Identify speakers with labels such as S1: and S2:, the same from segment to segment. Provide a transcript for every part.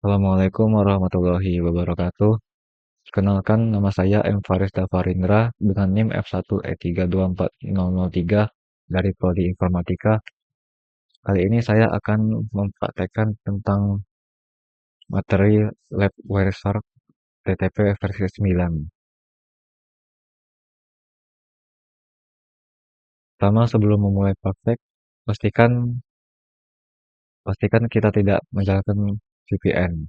S1: Assalamualaikum warahmatullahi wabarakatuh. Kenalkan nama saya M. Faris Davarindra dengan NIM F1E324003 dari Prodi Informatika. Kali ini saya akan mempraktekkan tentang materi Lab Wireshark TTP versi 9. Pertama, sebelum memulai praktek, pastikan pastikan kita tidak menjalankan VPN.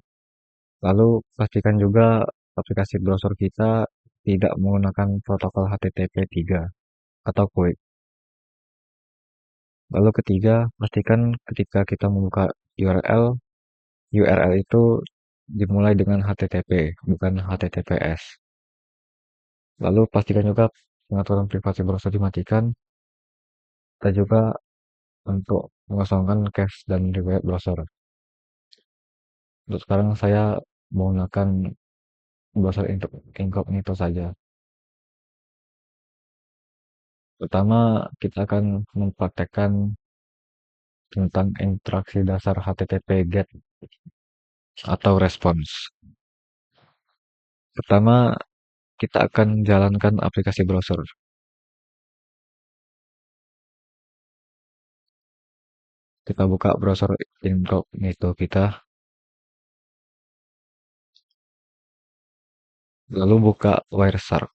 S1: Lalu pastikan juga aplikasi browser kita tidak menggunakan protokol HTTP 3 atau QUIC. Lalu ketiga, pastikan ketika kita membuka URL, URL itu dimulai dengan HTTP, bukan HTTPS. Lalu pastikan juga pengaturan privasi browser dimatikan, dan juga untuk mengosongkan cache dan riwayat browser. Untuk sekarang saya menggunakan browser incognito saja. Pertama, kita akan mempraktekkan tentang interaksi dasar HTTP GET atau response. Pertama, kita akan jalankan aplikasi browser. Kita buka browser incognito kita, lalu buka Wireshark.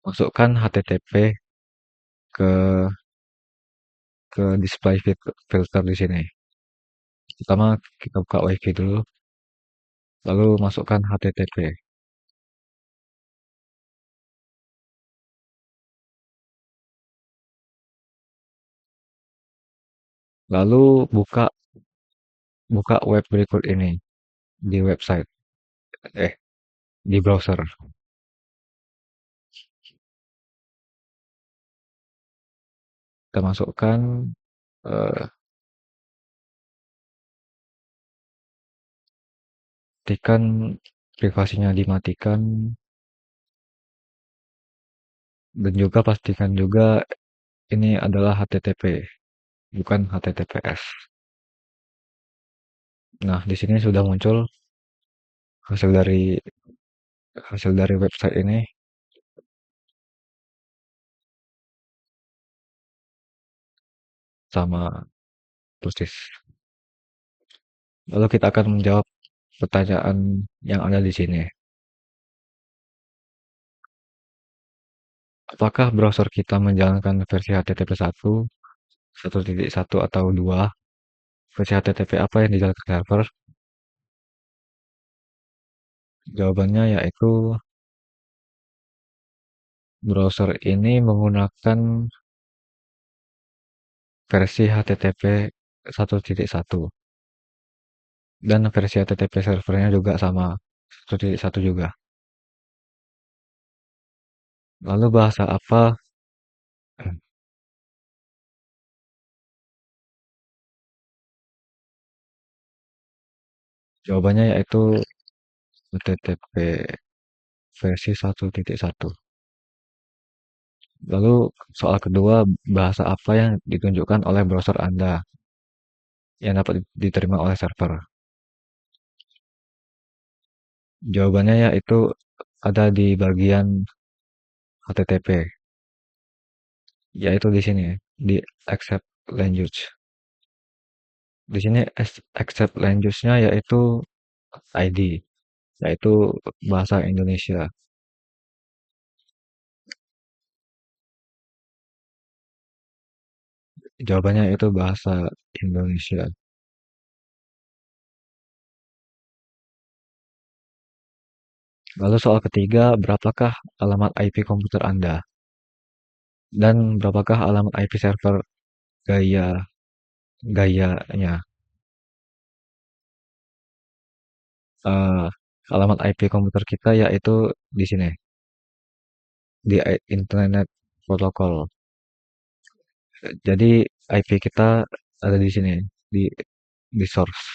S1: Masukkan HTTP ke display filter di sini. Pertama kita buka WiFi dulu, lalu masukkan HTTP. Lalu buka buka web berikut ini di website, eh di browser. Kita masukkan, eh, pastikan privasinya dimatikan, dan juga pastikan juga ini adalah HTTP, bukan HTTPS. Nah, di sini sudah muncul hasil dari website ini sama persis. Lalu kita akan menjawab pertanyaan yang ada di sini. Apakah browser kita menjalankan versi HTTP 1, 1.1 atau 2? Versi HTTP apa yang dijalankan server? Jawabannya yaitu browser ini menggunakan versi HTTP 1.1 dan versi HTTP servernya juga sama 1.1 juga. Lalu bahasa apa? Jawabannya yaitu HTTP versi 1.1. Lalu soal kedua, bahasa apa yang ditunjukkan oleh browser Anda yang dapat diterima oleh server? Jawabannya yaitu ada di bagian HTTP, yaitu di sini, di accept language. Di sini accept language-nya yaitu ID, yaitu bahasa Indonesia. Jawabannya itu bahasa Indonesia. Lalu soal ketiga, berapakah alamat IP komputer Anda? Dan berapakah alamat IP server gaya gayanya? Eh, Alamat IP komputer kita yaitu di sini, di Internet Protocol. Jadi IP kita ada di sini, di source.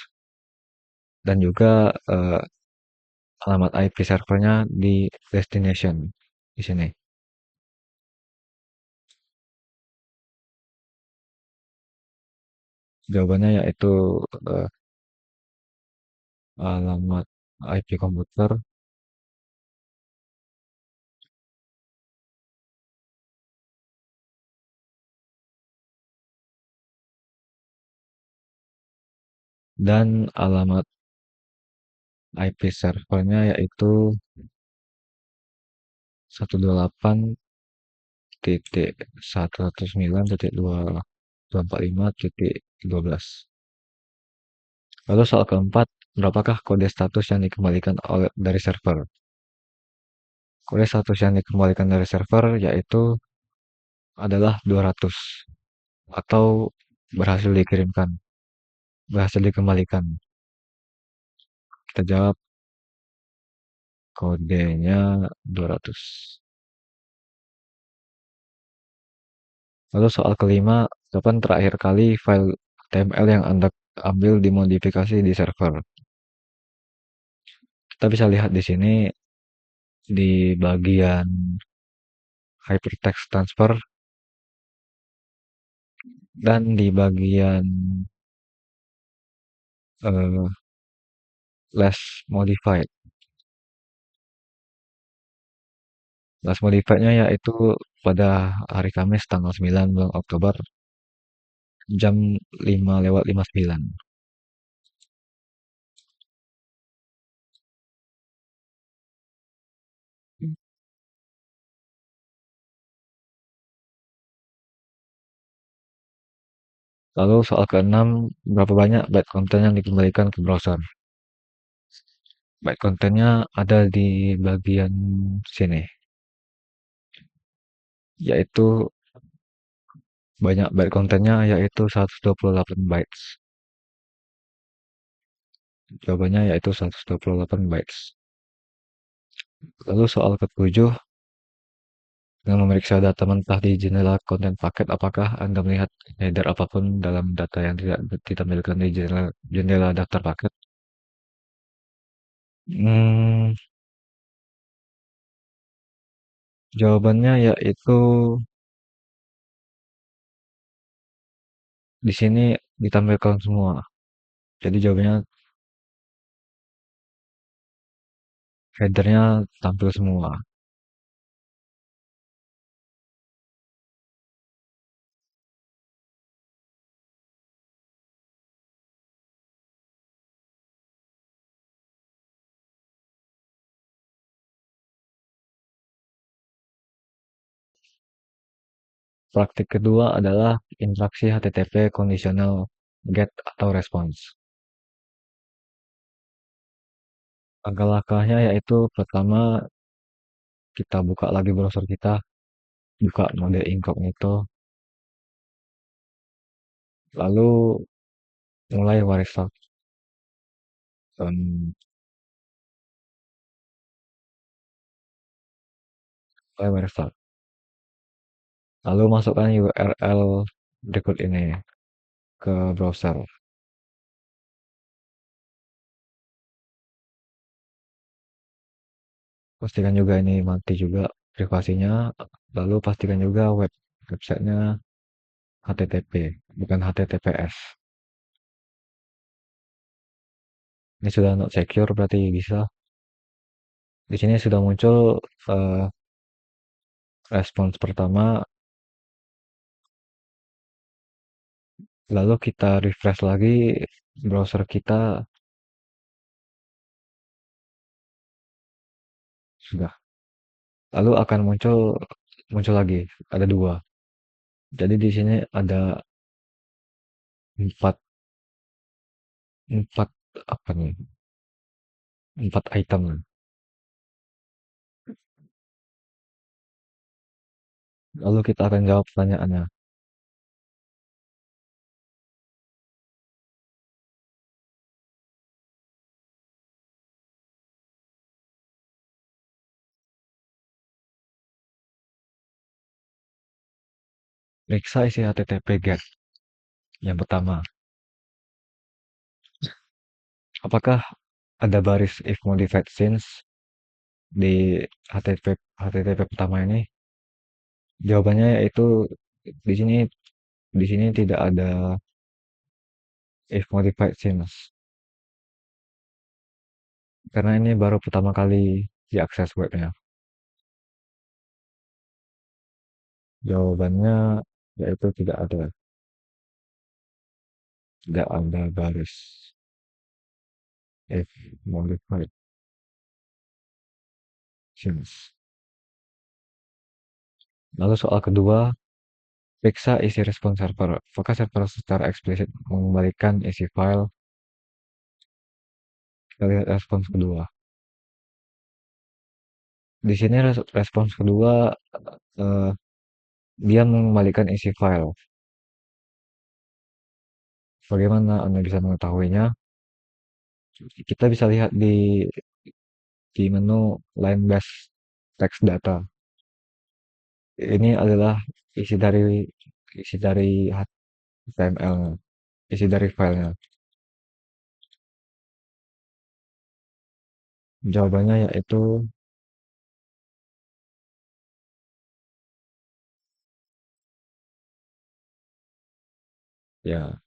S1: Dan juga alamat IP servernya di destination di sini. Jawabannya yaitu eh, alamat IP komputer dan alamat IP servernya yaitu 128.109.225.12. Lalu soal keempat, berapakah kode status yang dikembalikan dari server? Kode status yang dikembalikan dari server yaitu adalah 200 atau berhasil dikirimkan, berhasil dikembalikan. Kita jawab kodenya 200. Lalu soal kelima, kapan terakhir kali file HTML yang Anda ambil dimodifikasi di server? Kita bisa lihat di sini di bagian hypertext transfer dan di bagian eh, less modified. Less modifiednya yaitu pada hari Kamis tanggal 9 bulan Oktober jam 5:59. Lalu soal keenam, berapa banyak byte konten yang dikembalikan ke browser? Byte kontennya ada di bagian sini, yaitu banyak byte kontennya yaitu 128 bytes. Jawabannya yaitu 128 bytes. Lalu soal ketujuh, dengan memeriksa data mentah di jendela konten paket, apakah Anda melihat header apapun dalam data yang tidak ditampilkan di jendela daftar paket? Hmm, jawabannya yaitu di sini ditampilkan semua. Jadi jawabannya headernya tampil semua. Praktik kedua adalah interaksi HTTP conditional get atau response. Langkah-langkahnya yaitu pertama kita buka lagi browser kita, buka mode incognito, lalu mulai restart. Mulai restart. Lalu masukkan URL berikut ini ke browser. Pastikan juga ini mati juga privasinya. Lalu pastikan juga websitenya HTTP, bukan HTTPS. Ini sudah not secure berarti bisa. Di sini sudah muncul eh, respons pertama. Lalu kita refresh lagi browser kita sudah. Lalu akan muncul muncul lagi ada dua. Jadi di sini ada empat empat apa nih? Empat item. Lalu kita akan jawab pertanyaannya. Periksa isi HTTP GET. Yang pertama, apakah ada baris if modified since di HTTP pertama ini? Jawabannya yaitu di sini tidak ada if modified since karena ini baru pertama kali diakses webnya. Jawabannya yaitu tidak ada baris if modified since. Lalu soal kedua, periksa isi respon server. Apakah server secara eksplisit mengembalikan isi file? Kita lihat respons kedua. Di sini respons kedua eh, dia mengembalikan isi file. Bagaimana Anda bisa mengetahuinya? Kita bisa lihat di menu line based text data. Ini adalah isi dari isi dari HTML-nya, isi dari filenya. Jawabannya yaitu ya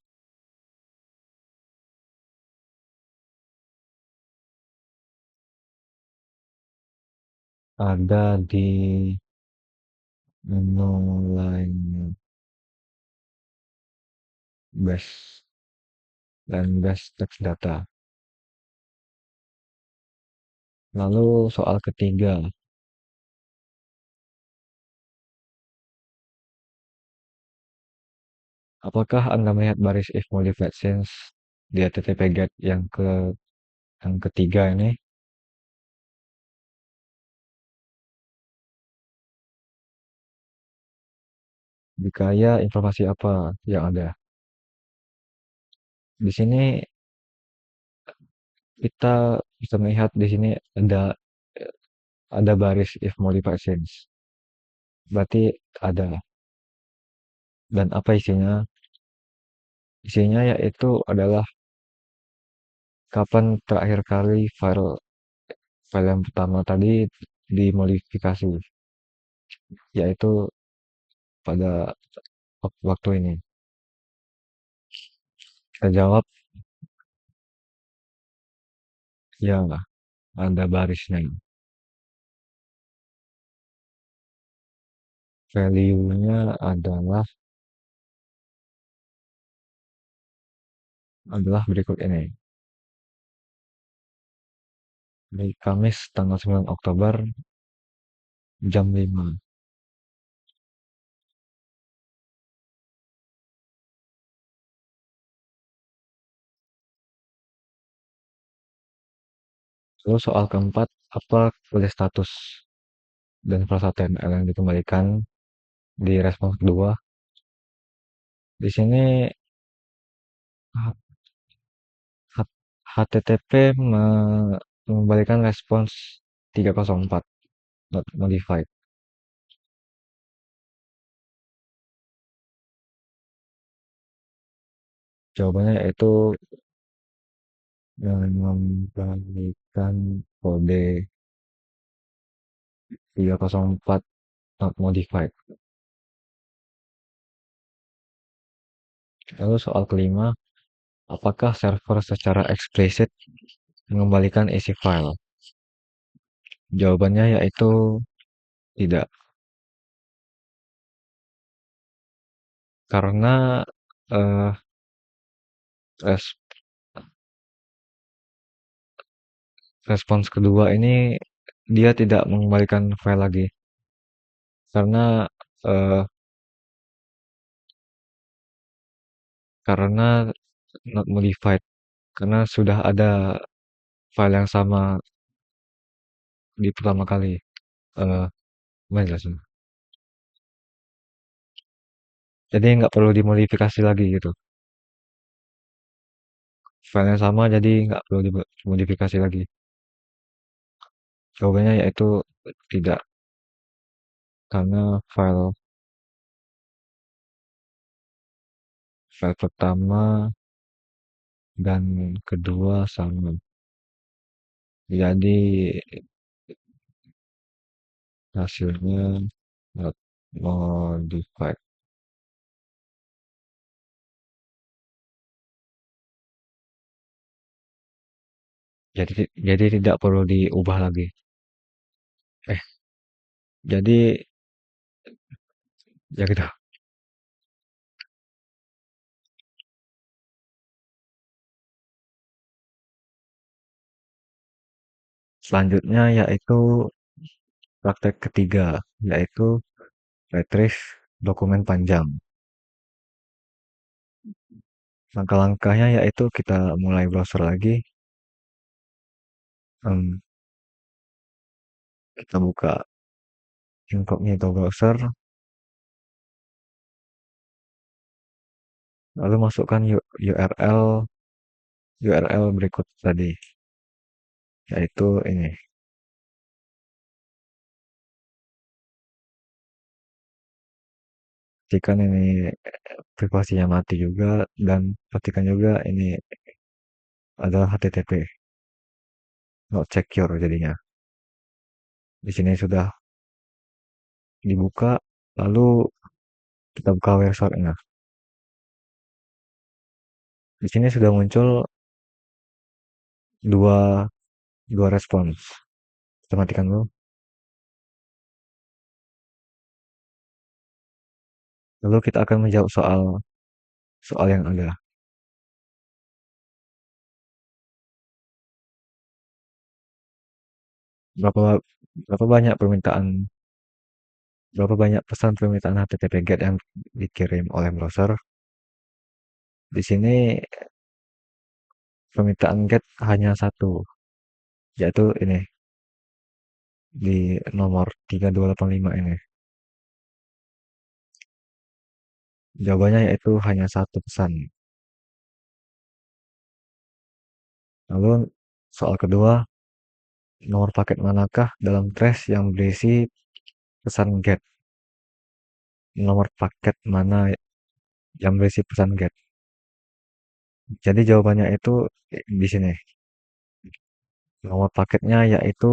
S1: ada di menu base line based text data. Lalu soal ketiga, apakah Anda melihat baris if modified since di HTTP GET yang ketiga ini? Jika ya, informasi apa yang ada? Di sini kita bisa melihat di sini ada baris if modified since. Berarti ada. Dan apa isinya? Isinya yaitu adalah kapan terakhir kali file file yang pertama tadi dimodifikasi, yaitu pada waktu ini. Kita jawab ya, ada barisnya. Value-nya adalah berikut ini. Di Kamis tanggal 9 Oktober jam 5. Lalu soal keempat, apa kode status dan file HTML yang dikembalikan di respons kedua? Di sini HTTP mengembalikan respons 304 not modified. Jawabannya yaitu mengembalikan kode 304 not modified. Lalu soal kelima, apakah server secara eksplisit mengembalikan isi file? Jawabannya yaitu tidak. Karena eh, res- respons kedua ini dia tidak mengembalikan file lagi. Karena eh, karena not modified. Karena sudah ada file yang sama di pertama kali. Eh, Gimana jelasin? Jadi nggak perlu dimodifikasi lagi gitu. Filenya sama jadi nggak perlu dimodifikasi lagi. Jawabannya yaitu tidak. Karena file pertama dan kedua sama. Jadi hasilnya not modified. Jadi tidak perlu diubah lagi. Eh, jadi ya gitu. Selanjutnya yaitu praktek ketiga, yaitu retrieve dokumen panjang. Langkah-langkahnya yaitu kita mulai browser lagi, em, kita buka incognito browser, lalu masukkan URL berikut tadi, yaitu ini. Pastikan ini privasinya mati juga dan pastikan juga ini adalah HTTP, not secure jadinya. Di sini sudah dibuka, lalu kita buka websitenya. Di sini sudah muncul dua dua respons. Kita matikan dulu. Lalu kita akan menjawab soal soal yang ada. Berapa berapa banyak berapa banyak pesan permintaan HTTP GET yang dikirim oleh browser? Di sini permintaan GET hanya satu, yaitu ini di nomor 3285 ini. Jawabannya yaitu hanya satu pesan. Lalu soal kedua, nomor paket manakah dalam trace yang berisi pesan GET? Nomor paket mana yang berisi pesan GET? Jadi jawabannya itu di sini. Nomor paketnya yaitu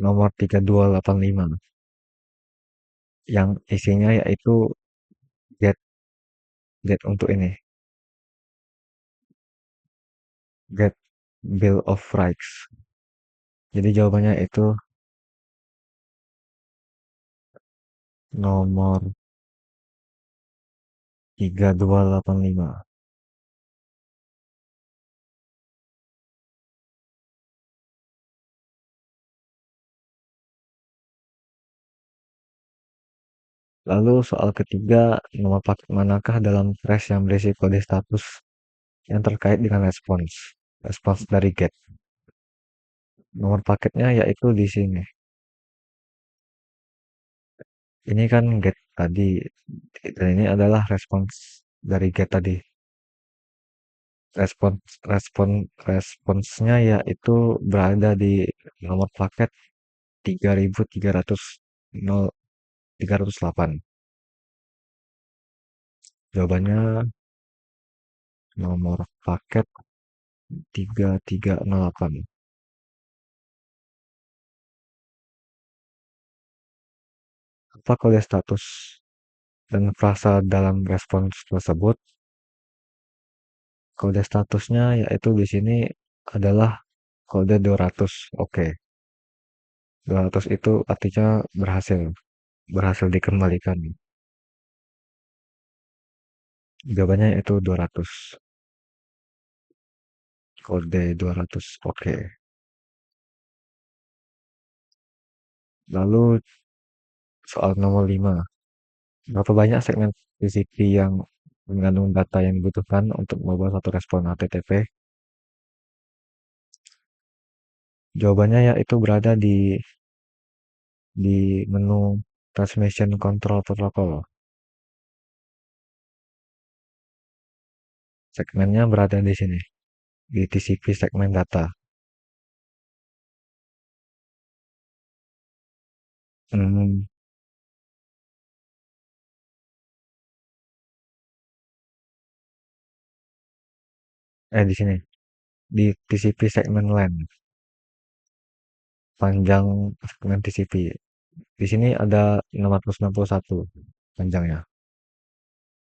S1: nomor 3285 yang isinya yaitu get get untuk ini, get bill of rights. Jadi jawabannya itu nomor 3285. Lalu soal ketiga, nomor paket manakah dalam trace yang berisi kode status yang terkait dengan respons? Respons dari get. Nomor paketnya yaitu di sini. Ini kan get tadi, dan ini adalah respons dari get tadi. Responsnya yaitu berada di nomor paket 3.308. Jawabannya nomor paket 3308. Apa kode status dan frasa dalam respons tersebut? Kode statusnya yaitu di sini adalah kode 200. Oke. 200 itu artinya berhasil. Berhasil dikembalikan. Jawabannya itu 200. Kode 200. Oke. Lalu soal nomor 5. Berapa banyak segmen TCP yang mengandung data yang dibutuhkan untuk membuat satu respon HTTP? Jawabannya yaitu berada di menu Transmission Control Protocol. Segmennya berada di sini, di TCP segmen data. Hmm, di sini, di TCP segmen LAN. panjang segmen TCP. Di sini ada 661 panjangnya.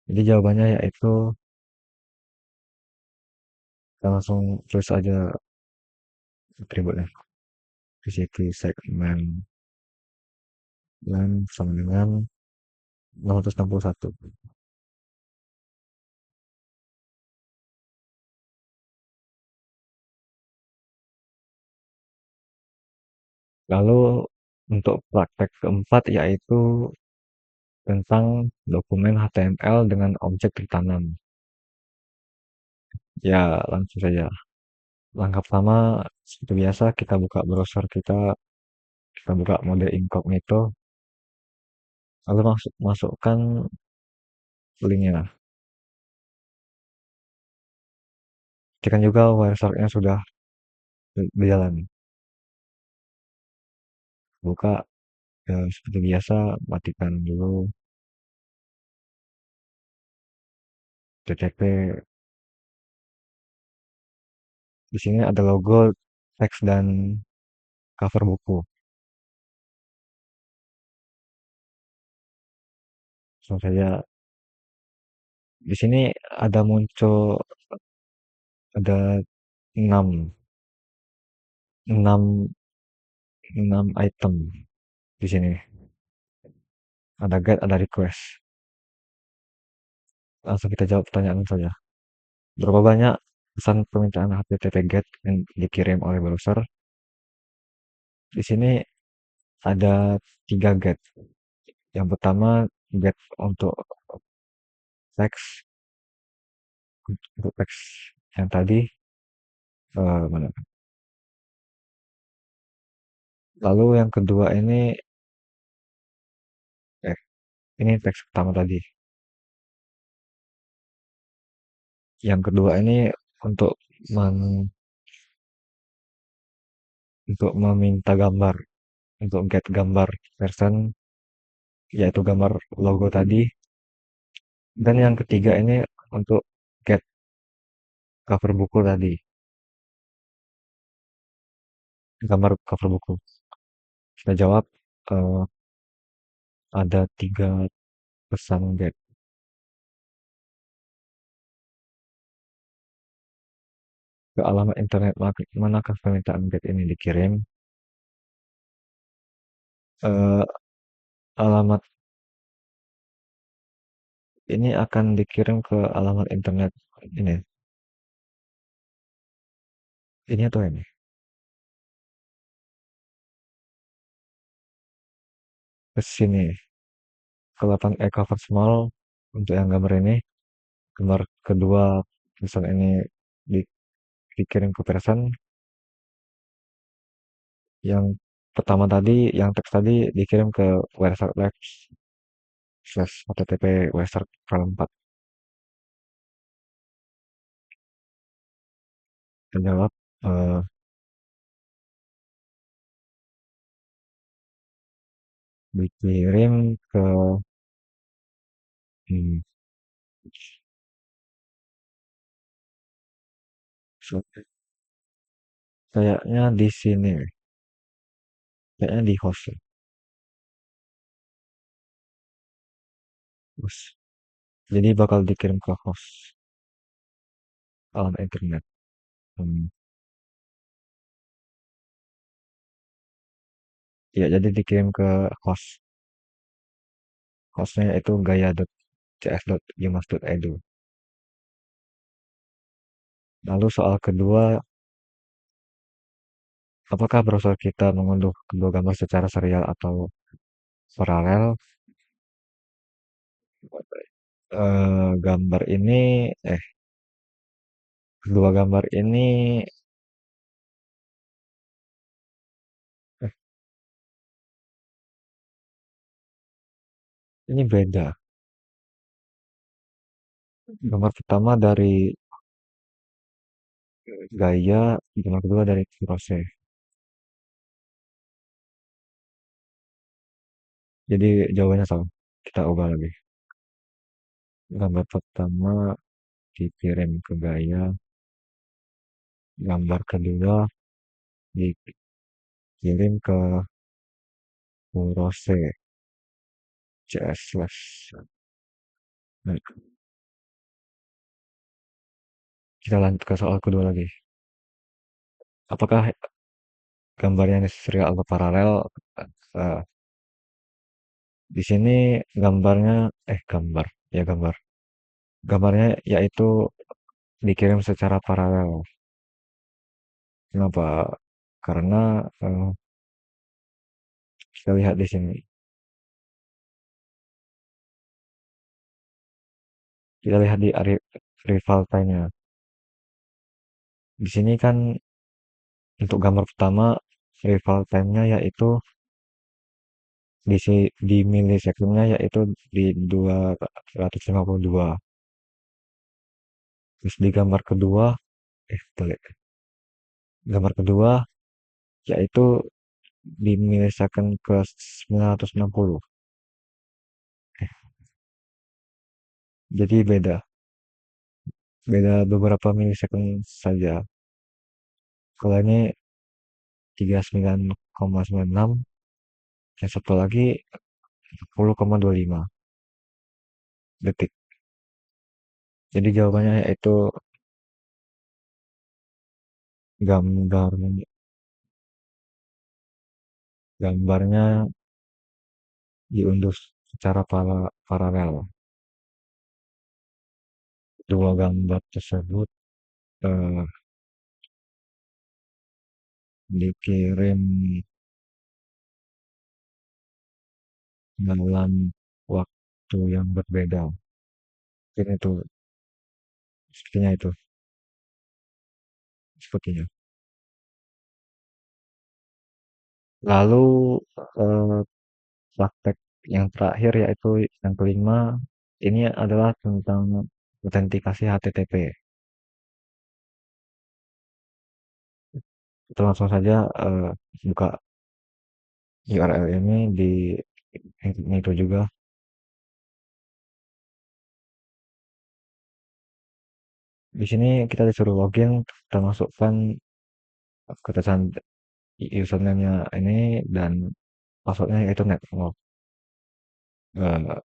S1: Jadi jawabannya yaitu kita langsung tulis aja atributnya. TCP segmen LAN sama dengan 661. Lalu untuk praktek keempat yaitu tentang dokumen HTML dengan objek ditanam. Ya, langsung saja. Langkah pertama, seperti biasa, kita buka browser kita buka mode incognito, lalu masukkan linknya. Pastikan juga Wireshark-nya sudah berjalan. Buka, seperti biasa, matikan dulu TTP. Di sini ada logo, teks, dan cover buku. Langsung saja. Di sini ada muncul ada 6 6 6 item di sini. Ada get, ada request. Langsung kita jawab pertanyaan saja. Berapa banyak pesan permintaan HTTP GET yang dikirim oleh browser? Di sini ada 3 GET. Yang pertama GET untuk teks, untuk teks yang tadi mana? Lalu yang kedua eh ini teks pertama tadi. Yang kedua ini untuk untuk meminta gambar, untuk get gambar person, yaitu gambar logo tadi. Dan yang ketiga ini untuk get cover buku tadi, gambar cover buku. Kita jawab eh, ada 3 pesan get. Ke alamat internet manakah permintaan get ini dikirim? Eh, Alamat ini akan dikirim ke alamat internet ini. Ini atau ini? Ke sini. Ke 8E cover small untuk yang gambar ini. Gambar kedua pesan ini dikirim ke person. Yang pertama tadi, yang teks tadi dikirim ke Wireshark Labs / http Wireshark file 4. Kita jawab eh, dikirim ke hmm, kayaknya di sini, kayaknya di host. Host. Jadi bakal dikirim ke host alamat internet. Hmm. Ya, jadi dikirim ke host. Hostnya itu gaya.cs.yumas.edu. Lalu soal kedua, apakah browser kita mengunduh kedua gambar secara serial atau paralel? Gambar ini, kedua gambar eh, ini beda. Gambar pertama dari Gaya, gambar kedua dari Kirose. Jadi jawabannya sama. Kita ubah lagi. Gambar pertama dikirim ke Gaya, gambar kedua kirim ke Kurose CS slash. Nah, kita lanjut ke soal kedua lagi. Apakah gambarnya ini serial atau paralel? Eh, di sini gambarnya, gambar. Gambarnya yaitu dikirim secara paralel. Kenapa? Karena kita lihat di sini, kita lihat di rival time-nya. Di sini kan untuk gambar pertama rival time-nya yaitu di milisekundnya yaitu di 252. Terus di gambar kedua, balik. Gambar kedua yaitu di milisekund ke 960. Jadi beda beberapa milisekund saja. Kalau ini 39,96, yang satu lagi 10,25 detik. Jadi jawabannya yaitu gambar gambarnya diunduh secara paralel. Dua gambar tersebut eh, dikirim dalam waktu yang berbeda. Mungkin itu sepertinya itu sepertinya. Lalu eh, praktek yang terakhir yaitu yang kelima, ini adalah tentang autentikasi HTTP. Kita langsung saja buka URL ini di itu juga. Di sini kita disuruh login, kita masukkan keterangan username-nya ini dan passwordnya yaitu network. Eh,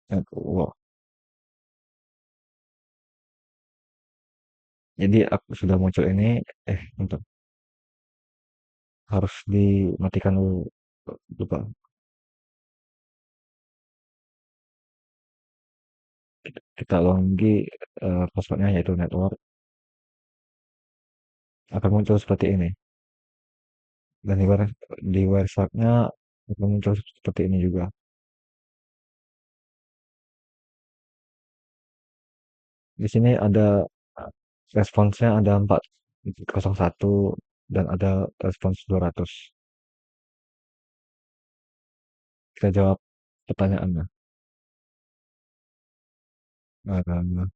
S1: network. Jadi aku sudah muncul ini, untuk harus dimatikan dulu. Lupa. Kita login, passwordnya yaitu network, akan muncul seperti ini. Dan di website-nya akan muncul seperti ini juga. Di sini ada responsnya ada 401 dan ada respons 200. Kita jawab pertanyaannya. Eh,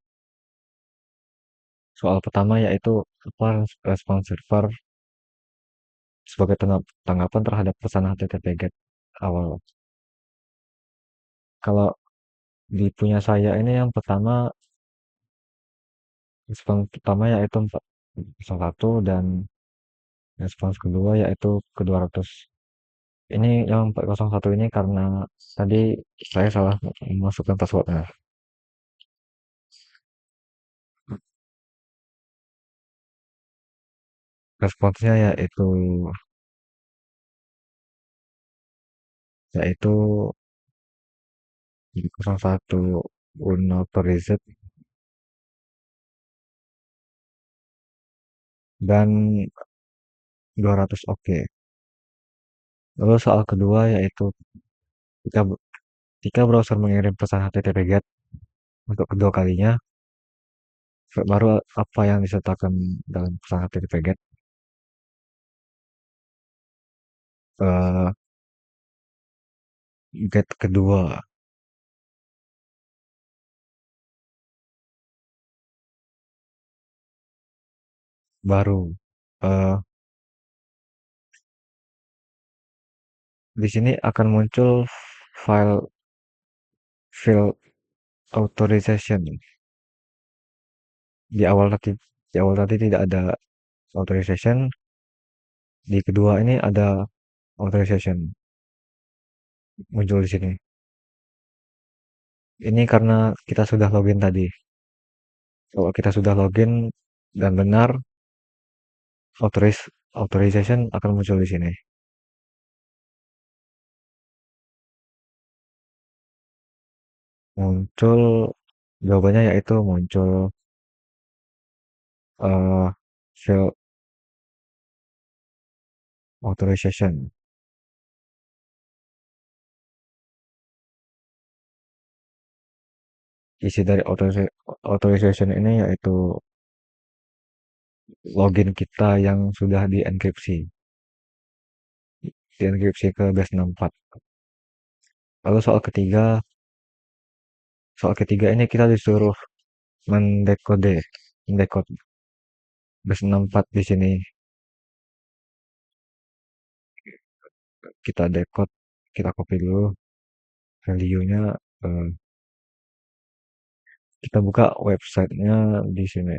S1: Soal pertama yaitu apa respon server sebagai tanggapan terhadap pesan HTTP GET awal. Kalau di punya saya ini yang pertama, respon pertama yaitu 401 dan respons kedua yaitu ke 200. Ini yang 401 ini karena tadi saya salah memasukkan passwordnya. Responsnya yaitu 01 unauthorized dan 200 oke. Lalu soal kedua yaitu jika jika browser mengirim pesan HTTP GET untuk kedua kalinya, baru apa yang disertakan dalam pesan HTTP GET? Eh, GET kedua baru. Eh, di sini akan muncul file field authorization. Di awal tadi tidak ada authorization, Di kedua ini ada authorization muncul di sini. Ini karena kita sudah login tadi. Kalau kita sudah login dan benar, authorization akan muncul di sini. Muncul jawabannya yaitu muncul uh, fail authorization. Isi dari authorization ini yaitu login kita yang sudah dienkripsi ke base 64. Lalu soal ketiga ini kita disuruh mendekode base 64 di sini. Kita decode, kita copy dulu value-nya. eh, kita buka websitenya di sini.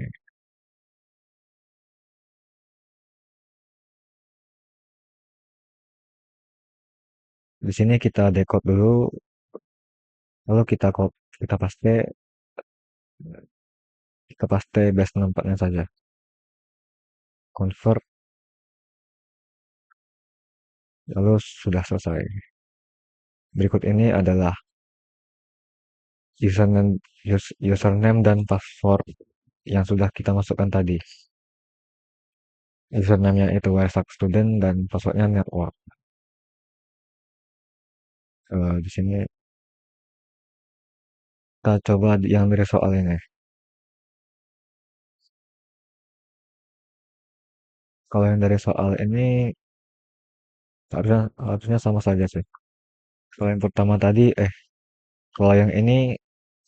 S1: Di sini kita decode dulu, lalu kita paste base 64-nya saja. Convert, lalu sudah selesai. Berikut ini adalah username dan password yang sudah kita masukkan tadi. Username-nya itu student dan passwordnya network. Di sini kita coba yang dari soal ini. Kalau yang dari soal ini harusnya sama saja sih. Kalau yang pertama tadi, kalau yang ini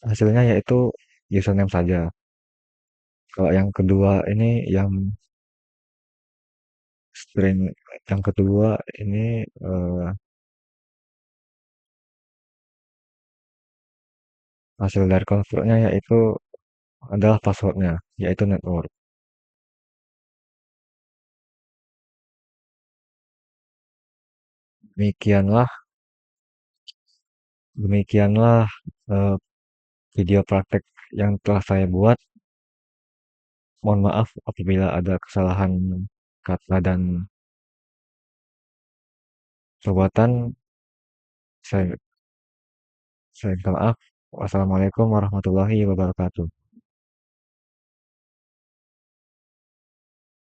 S1: hasilnya yaitu username saja. Kalau yang kedua ini string yang kedua ini hasil dari convertnya yaitu adalah passwordnya, yaitu network. Demikianlah, demikianlah eh, video praktek yang telah saya buat. Mohon maaf apabila ada kesalahan kata dan perbuatan. Saya, saya minta maaf. Wassalamualaikum warahmatullahi wabarakatuh.